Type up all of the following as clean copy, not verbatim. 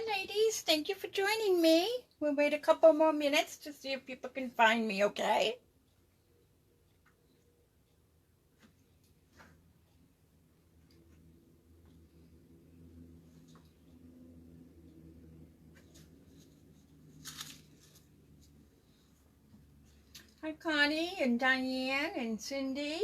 ladies. Thank you for joining me. We'll wait a couple more minutes to see if people can find me, okay? Hi, Connie and Diane and Cindy.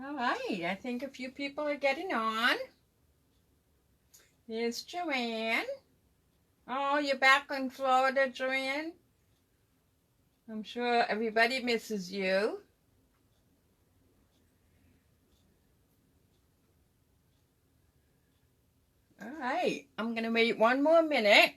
All right, I think a few people are getting on. Here's Joanne. Oh, you're back in Florida, Joanne? I'm sure everybody misses you. All right, I'm going to wait one more minute.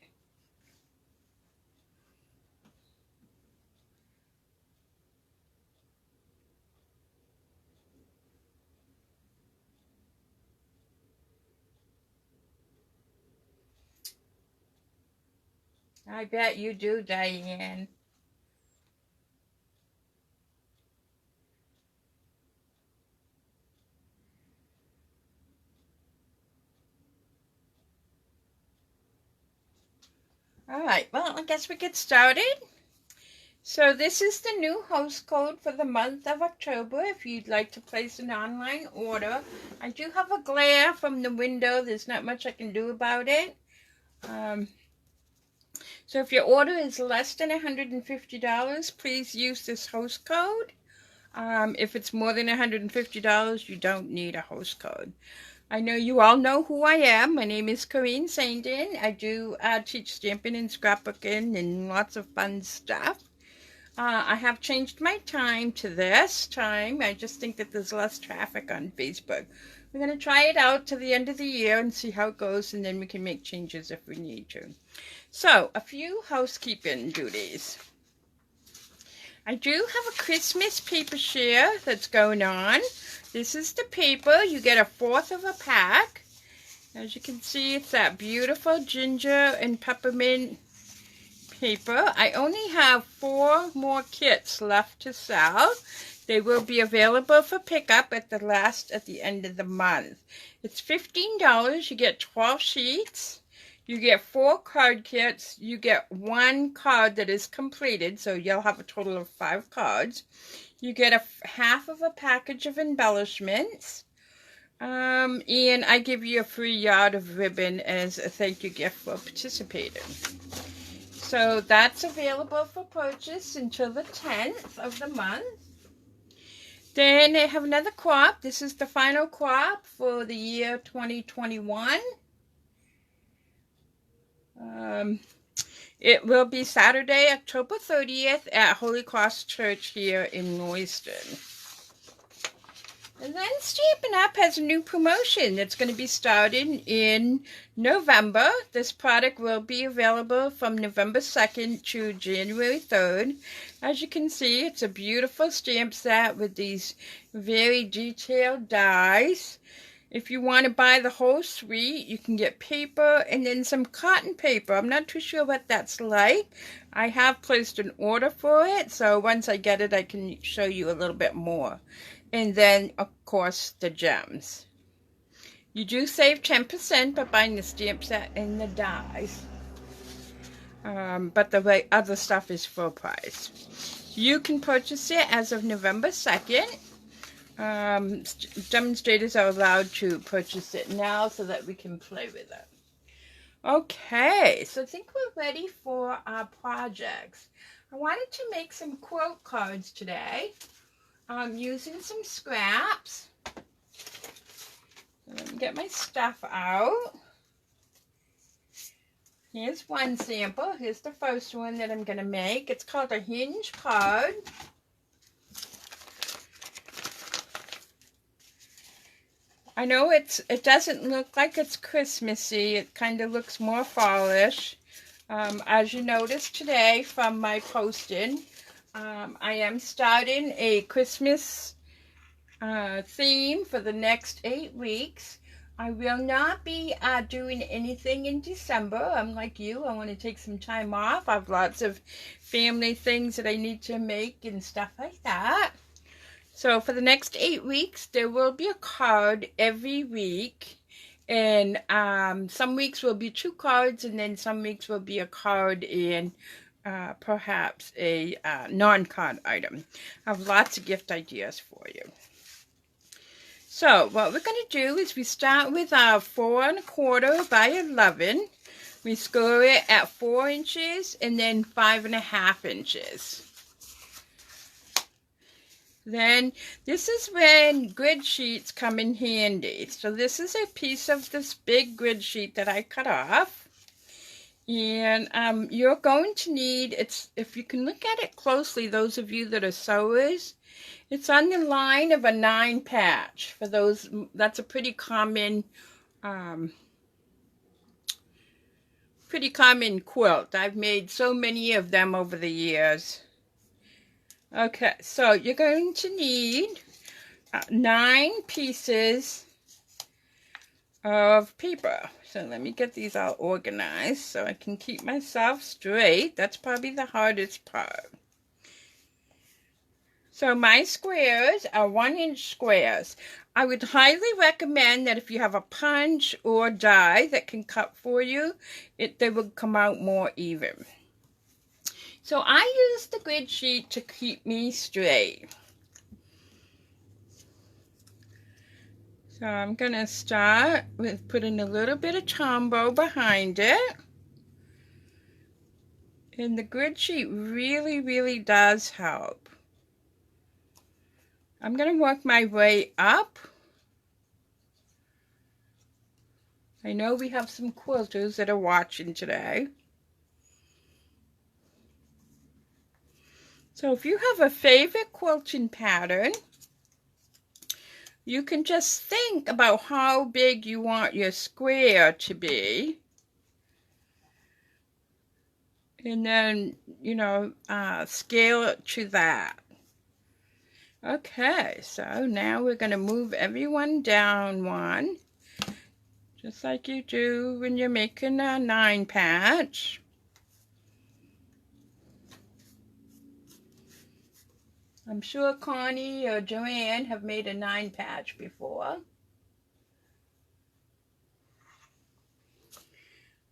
I bet you do, Diane. All right, well, I guess we get started. So this is the new host code for the month of October if you'd like to place an online order. I do have a glare from the window. There's not much I can do about it. So if your order is less than $150, please use this host code. If it's more than $150, you don't need a host code. I know you all know who I am. My name is Corinne Saindon. I do teach stamping and scrapbooking and lots of fun stuff. I have changed my time to this time. I just think that there's less traffic on Facebook. We're going to try it out to the end of the year and see how it goes, and then we can make changes if we need to. So, a few housekeeping duties. I do have a Christmas paper share that's going on. This is the paper. You get 1/4 of a pack. As you can see, it's that beautiful ginger and peppermint paper. I only have 4 more kits left to sell. They will be available for pickup at the end of the month. It's $15. You get 12 sheets. You get 4 card kits. You get 1 card that is completed, so you'll have a total of 5 cards. You get 1/2 of a package of embellishments. And I give you a free yard of ribbon as a thank you gift for participating. So that's available for purchase until the 10th of the month. Then I have another crop. This is the final crop for the year 2021. It will be Saturday, October 30th at Holy Cross Church here in Royston. And then Stampin' Up! Has a new promotion that's going to be starting in November. This product will be available from November 2nd to January 3rd. As you can see, it's a beautiful stamp set with these very detailed dies. If you want to buy the whole suite, you can get paper and then some cotton paper. I'm not too sure what that's like. I have placed an order for it, so once I get it, I can show you a little bit more. And then, of course, the gems. You do save 10% by buying the stamp set and the dies. But the other stuff is full price. You can purchase it as of November 2nd. Demonstrators are allowed to purchase it now so that we can play with it. Okay, so I think we're ready for our projects. I wanted to make some quote cards today. Using some scraps. Let me get my stuff out. Here's one sample. Here's the first one that I'm going to make. It's called a Hinge Card. I know it doesn't look like it's Christmassy. It kind of looks more fallish. As you noticed today from my posting, I am starting a Christmas theme for the next 8 weeks. I will not be doing anything in December. I'm like you. I want to take some time off. I have lots of family things that I need to make and stuff like that. So for the next 8 weeks, there will be a card every week. And some weeks will be 2 cards, and then some weeks will be a card and perhaps a non-card item. I have lots of gift ideas for you. So what we're going to do is we start with our 4 1/4 by 11. We score it at 4 inches and then 5.5 inches. Then this is when grid sheets come in handy. So this is a piece of this big grid sheet that I cut off. And you're going to need, if you can look at it closely, those of you that are sewers, it's on the line of a 9 patch. For those, that's a pretty common quilt. I've made so many of them over the years. Okay, so you're going to need 9 pieces of paper. So let me get these all organized so I can keep myself straight. That's probably the hardest part. So my squares are 1-inch squares. I would highly recommend that if you have a punch or die that can cut for you, they will come out more even. So I use the grid sheet to keep me straight. So I'm going to start with putting a little bit of Tombow behind it. And the grid sheet really, really does help. I'm going to work my way up. I know we have some quilters that are watching today. So if you have a favorite quilting pattern, you can just think about how big you want your square to be. And then, you know, scale it to that. Okay, so now we're going to move everyone down 1, just like you do when you're making a 9 patch. I'm sure Connie or Joanne have made a 9 patch before.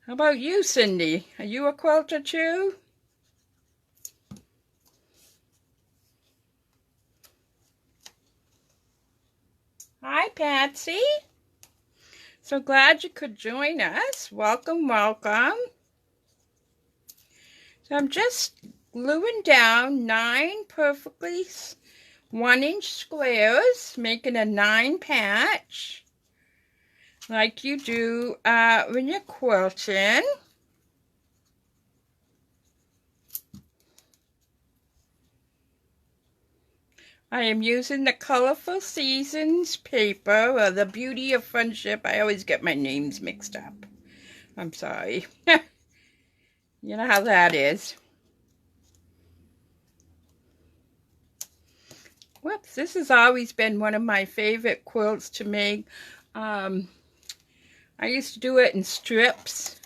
How about you, Cindy? Are you a quilter too? Hi, Patsy. So glad you could join us. Welcome, welcome. So I'm just gluing down 9 perfectly 1-inch squares, making a 9 patch, like you do when you're quilting. I am using the Colorful Seasons paper, or the Beauty of Friendship. I always get my names mixed up. I'm sorry. You know how that is. Whoops, this has always been one of my favorite quilts to make. I used to do it in strips.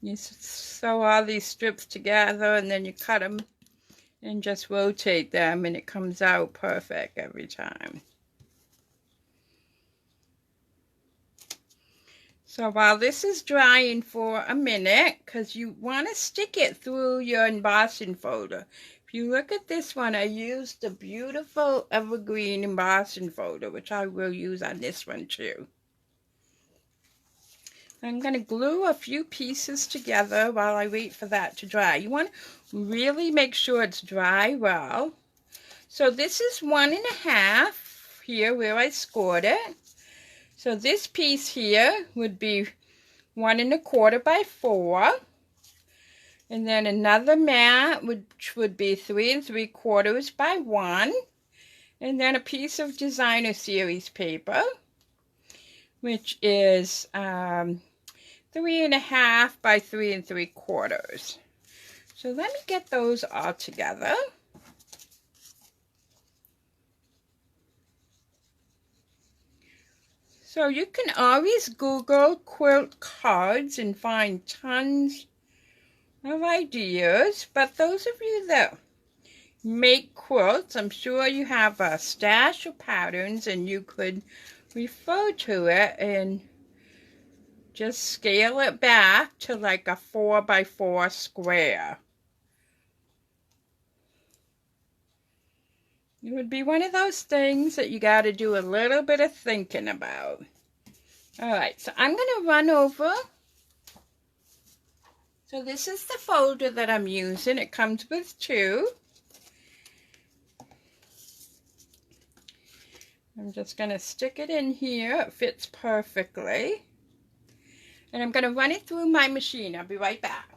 You sew all these strips together and then you cut them and just rotate them, and it comes out perfect every time. So while this is drying for a minute, because you want to stick it through your embossing folder. If you look at this one, I used the beautiful evergreen embossing folder, which I will use on this one too. I'm going to glue a few pieces together while I wait for that to dry. You want to really make sure it's dry well. So this is 1.5 here where I scored it. So this piece here would be 1 1/4 by 4. And then another mat, which would be 3 3/4 by 1. And then a piece of designer series paper, which is 3.5 by 3 3/4. So let me get those all together. So you can always Google quilt cards and find tons of ideas, but those of you that make quilts, I'm sure you have a stash of patterns and you could refer to it and just scale it back to like a 4x4 square. It would be one of those things that you got to do a little bit of thinking about. All right, so I'm going to run over. So this is the folder that I'm using. It comes with two. I'm just going to stick it in here. It fits perfectly. And I'm going to run it through my machine. I'll be right back.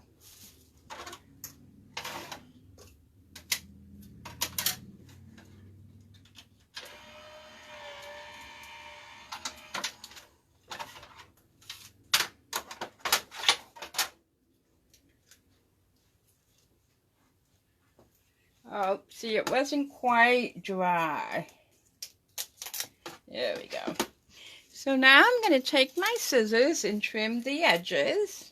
Oh, see, it wasn't quite dry. There we go. So now I'm going to take my scissors and trim the edges.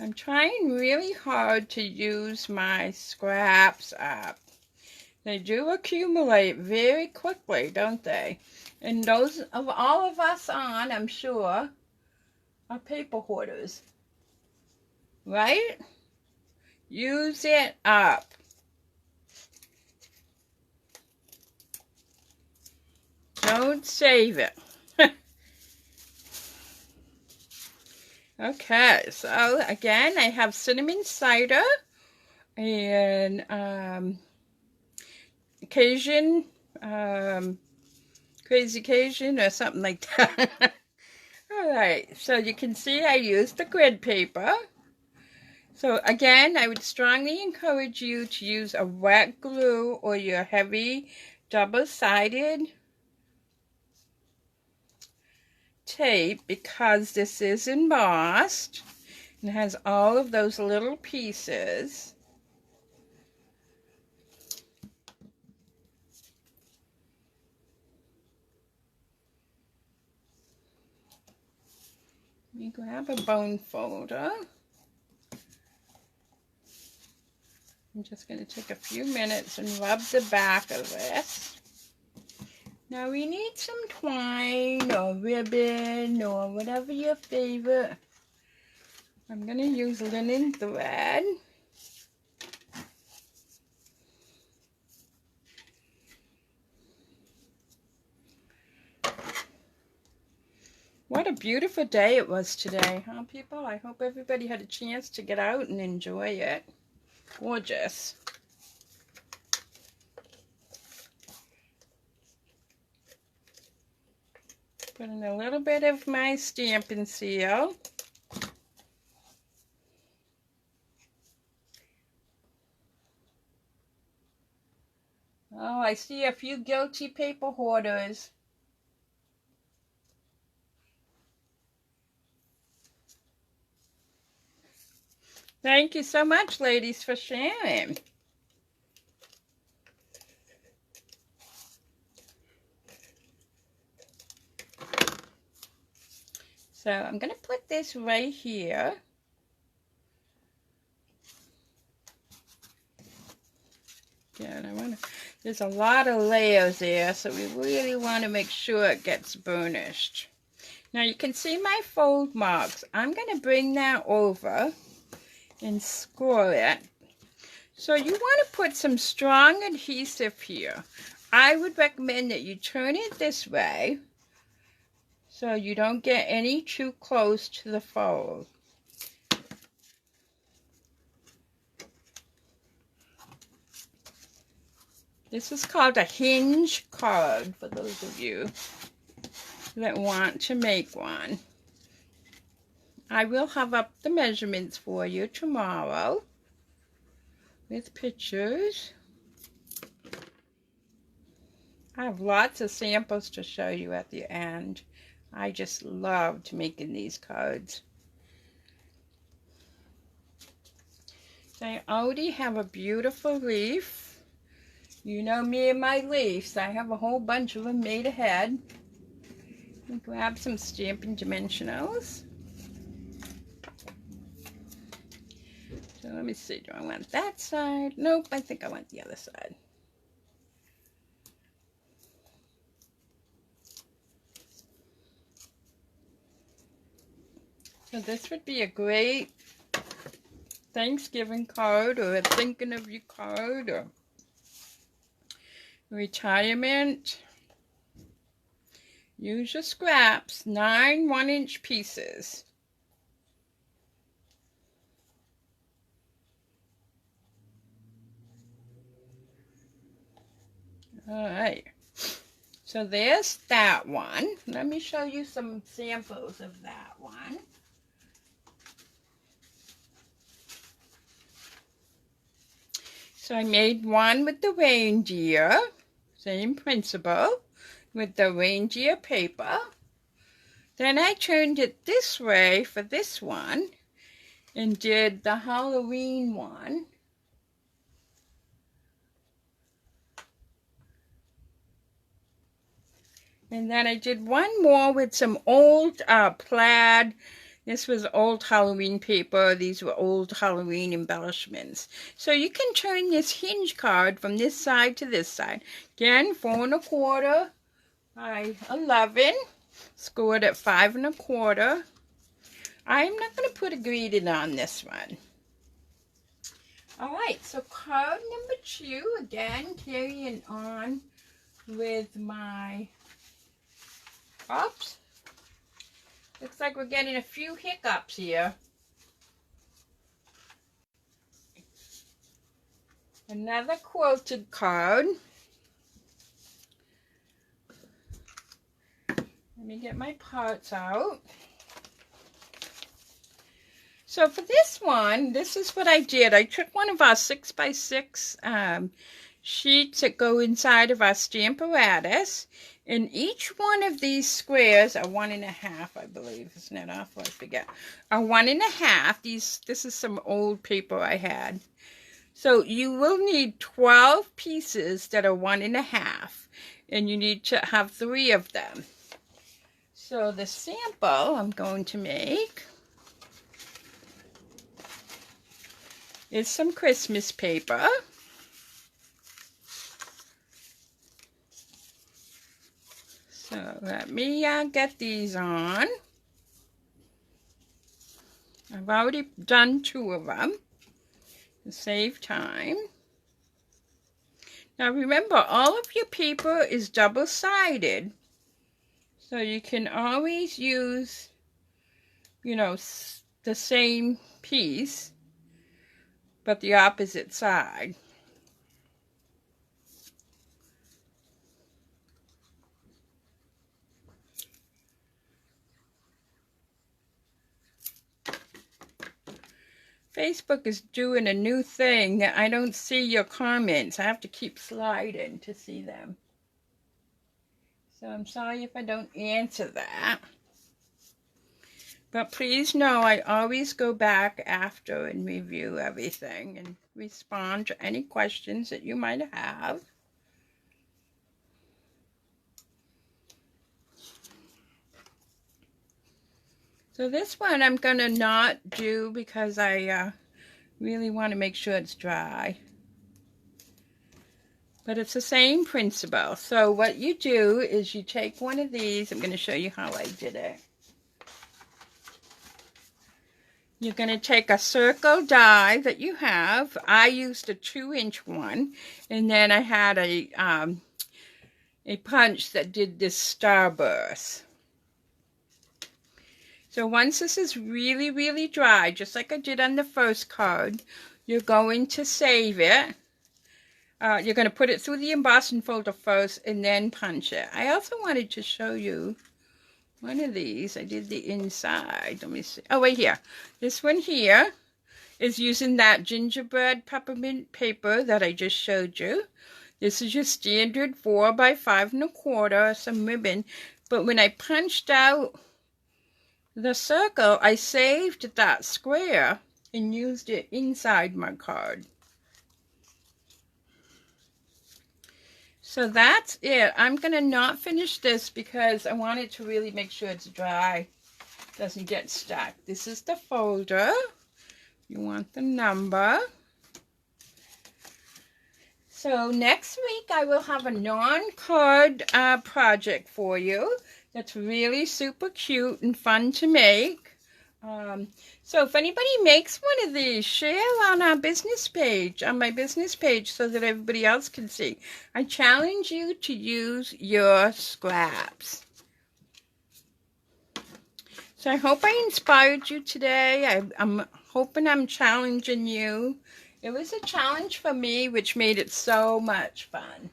I'm trying really hard to use my scraps up. They do accumulate very quickly, don't they? And those of all of us on, I'm sure, are paper hoarders, right? Use it up. Don't save it. Okay, so again, I have cinnamon cider and Cajun, Crazy Cajun or something like that. All right, so you can see I used the grid paper. So again, I would strongly encourage you to use a wet glue or your heavy double-sided tape because this is embossed and has all of those little pieces. Let me grab a bone folder. I'm just going to take a few minutes and rub the back of this. Now we need some twine or ribbon or whatever your favorite. I'm going to use linen thread. What a beautiful day it was today, huh, people? I hope everybody had a chance to get out and enjoy it. Gorgeous. Put in a little bit of my Stampin' Seal. Oh, I see a few guilty paper hoarders. Thank you so much, ladies, for sharing. So I'm going to put this right here. Yeah, and there's a lot of layers there, so we really want to make sure it gets burnished. Now you can see my fold marks. I'm going to bring that over and score it. So you want to put some strong adhesive here. I would recommend that you turn it this way so you don't get any too close to the fold. This is called a hinge card for those of you that want to make one. I will have up the measurements for you tomorrow with pictures. I have lots of samples to show you at the end. I just loved making these cards. So I already have a beautiful leaf. You know me and my leaves. I have a whole bunch of them made ahead. Grab some Stampin' Dimensionals. So let me see, do I want that side? Nope, I think I want the other side. So this would be a great Thanksgiving card, or a thinking of you card, or retirement. Use your scraps, 9 1-inch pieces. Alright, so there's that one. Let me show you some samples of that one. So I made one with the reindeer, same principle, with the reindeer paper. Then I turned it this way for this one and did the Halloween one. And then I did one more with some old plaid. This was old Halloween paper. These were old Halloween embellishments. So you can turn this hinge card from this side to this side. Again, 4 1/4 by 11. Scored at 5 1/4. I'm not going to put a greeting on this one. Alright, so card number 2, again, carrying on with my, oops. Looks like we're getting a few hiccups here. Another quilted card. Let me get my parts out. So for this one, this is what I did. I took one of our 6x6 sheets that go inside of our Stamparatus. And each one of these squares are 1 1/2, I believe. Isn't that awful? I forget. Are 1 1/2. This is some old paper I had. So you will need 12 pieces that are 1 1/2. And you need to have 3 of them. So the sample I'm going to make is some Christmas paper. So let me get these on. I've already done 2 of them to save time. Now remember, all of your paper is double-sided. So you can always use, you know, the same piece, but the opposite side. Facebook is doing a new thing that I don't see your comments. I have to keep sliding to see them. So I'm sorry if I don't answer that. But please know I always go back after and review everything and respond to any questions that you might have. So this one I'm going to not do because I really want to make sure it's dry. But it's the same principle. So what you do is you take one of these. I'm going to show you how I did it. You're going to take a circle die that you have. I used a 2-inch one. And then I had a punch that did this starburst. So once this is really, really dry, just like I did on the first card, you're going to save it. You're going to put it through the embossing folder first and then punch it. I also wanted to show you one of these. I did the inside. Let me see. Oh, wait here. This one here is using that gingerbread peppermint paper that I just showed you. This is your standard 4 by 5 1/4, some ribbon. But when I punched out the circle, I saved that square and used it inside my card. So that's it. I'm going to not finish this because I want it to really make sure it's dry. Doesn't get stuck. This is the folder. You want the number. So next week I will have a non-card project for you that's really super cute and fun to make. So if anybody makes one of these, share on our business page, on my business page, so that everybody else can see. I challenge you to use your scraps. So I hope I inspired you today. I'm hoping I'm challenging you. It was a challenge for me, which made it so much fun.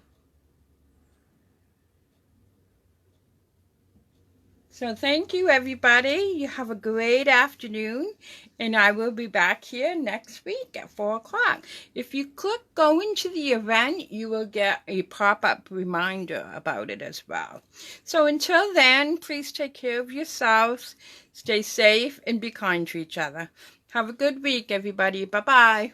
So thank you, everybody. You have a great afternoon, and I will be back here next week at 4 o'clock. If you click go into the event, you will get a pop-up reminder about it as well. So until then, please take care of yourselves, stay safe, and be kind to each other. Have a good week, everybody. Bye-bye.